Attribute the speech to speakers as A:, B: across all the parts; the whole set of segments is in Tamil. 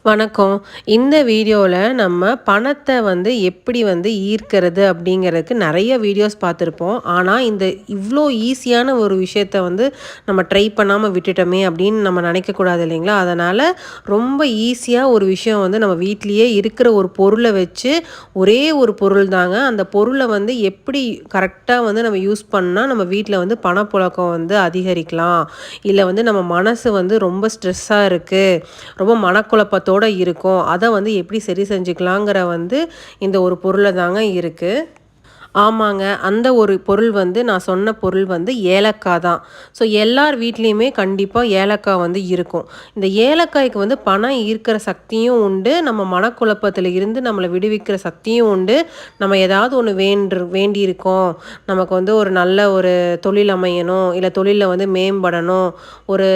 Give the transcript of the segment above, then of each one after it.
A: வணக்கம். இந்த வீடியோல நம்ம பணத்த எப்படி ஈர்க்கிறது அப்படிங்கிறதுக்கு நெறைய வீடியோஸ் பார்த்துருப்போம். ஆனா, இந்த இவ்ளோ ஈஸியான ஒரு விஷயத்த நம்ம ட்ரை பண்ணாம விட்டுட்டோமே அப்படின்னு நம்ம நெனைக்கக்கூடாது இல்லைங்களா? அதனால ரொம்ப ஈஸியா ஒரு விஷயம் நம்ம வீட்லயே இருக்கிற ஒரு பொருள வச்சு, ஒரே ஒரு பொருள் தாங்க. அந்த பொருள எப்படி கரெக்ட்டா நம்ம யூஸ் பண்ணா நம்ம வீட்ல பணப்புழக்கம் அதிகரிக்கலாம். இல்ல நம்ம மனசு ரொம்ப ஸ்ட்ரெஸ்ஸா இருக்கு. ரொம்ப மனக்குழப்பத்தோட இருக்கும். அத எப்படி சரி செஞ்சுக்கலாங்கிற இந்த ஒரு பொருள்ல தாங்க இருக்கு. ஆமாங்க. அந்த ஒரு பொருள் நான் சொன்ன பொருள் ஏலக்காய் தான். ஸோ எல்லார் வீட்லயுமே கண்டிப்பா ஏலக்காய் இருக்கும். இந்த ஏலக்காய்க்கு பணம் ஈர்க்கிற சக்தியும் உண்டு. நம்ம மனக்குழப்பத்தில இருந்து நம்மள விடுவிக்கிற சக்தியும் உண்டு. நம்ம ஏதாவது ஒண்ணு வேண்டியிருக்கோம். நமக்கு ஒரு நல்ல ஒரு தொழில் அமையணும், இல்ல தொழில்ல மேம்படணும், ஒரு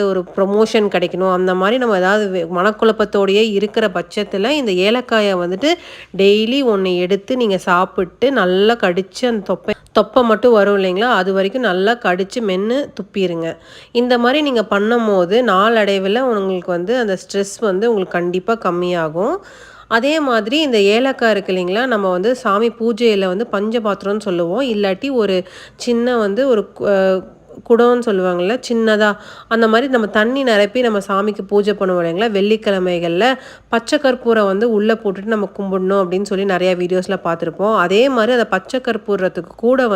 A: ஒரு ப்ரமோஷன் கிடைக்கணும். அந்த மாரி நம்ம ஏதாவது மனக்குழப்பத்தோடயே இருக்கிற பட்சத்தில இந்த ஏலக்காய டெய்லி ஒண்ணு எடுத்து நீங்க சாப்பிட்டு நல்லா கடிச்சு அந்த தொப்பை மட்டும் வரும் இல்லைங்களா? அது வரைக்கும் நல்லா கடிச்சு மென்னு துப்பிருங்க. இந்த மாரி நீங்க பண்ணும்போது நாளடைவில உங்களுக்கு அந்த ஸ்ட்ரெஸ் உங்களுக்கு கண்டிப்பா கம்மியாகும். அதே மாதிரி இந்த ஏலக்காய் இருக்கு இல்லைங்களா? நம்ம சாமி பூஜையில பஞ்சபாத்திரம்னு சொல்லுவோம். இல்லாட்டி ஒரு சின்ன ஒரு குடம்னு சொல்லுவாங்கல்ல, சின்னதா. அந்த மாரி நம்ம தண்ணி நிரப்பி நம்ம சாமிக்கு பூஜை பண்ணுவோம் இல்லைங்களா? வெள்ளிக்கிழமைகள்ல பச்சை கற்பூரம் உள்ள போட்டுட்டு நம்ம கும்பிடணும் அப்படின்னு சொல்லி நெறைய வீடியோஸ்ல பார்த்துருப்போம். அதே மாரி அந்த பச்சை கற்பூரத்துக்கு கூட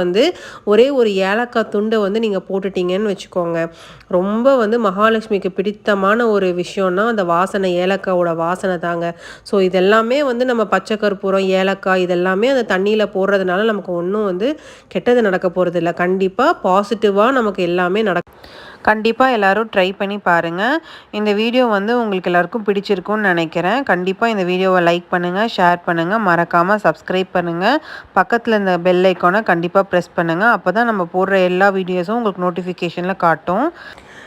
A: ஒரே ஒரு ஏலக்காய் துண்ட நீங்க போட்டுட்டீங்கன்னு வச்சுக்கோங்க. ரொம்ப மகாலட்சுமிக்கு பிடித்தமான ஒரு விஷயம்னா அந்த வாசனை, ஏலக்காவோட வாசனை தாங்க. ஸோ இதெல்லாமே நம்ம பச்சை கற்பூரம், ஏலக்காய் இதெல்லாமே அந்த தண்ணீல போடுறதுனால நமக்கு ஒண்ணும் கெட்டது நடக்க போறதில்ல. கண்டிப்பா பாசிட்டிவா நமக்கு எல்லாமே கண்டிப்பா எல்லாரும் ட்ரை பண்ணி பாருங்க. இந்த வீடியோ உங்களுக்கு எல்லாருக்கும் பிடிச்சிருக்கும்னு நெனைக்கிறேன். கண்டிப்பா இந்த வீடியோவ லைக் பண்ணுங்க, ஷேர் பண்ணுங்க, மறக்காம சப்ஸ்கிரைப் பண்ணுங்க. பக்கத்துல இந்த பெல் ஐகான கண்டிப்பா பிரஸ் பண்ணுங்க. அப்பதான் நம்ம போடுற எல்லா வீடியோஸும் உங்களுக்கு நோட்டிஃபிகேஷன்ல காட்டும்.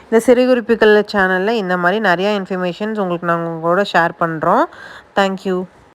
A: இந்த சிறுகுறிப்புகள் சேனல்ல இந்த மாரி நெறைய இன்ஃபர்மேஷன்ஸ் உங்களுக்கு நாங்க உங்களோட ஷேர் பண்றோம். Thank you.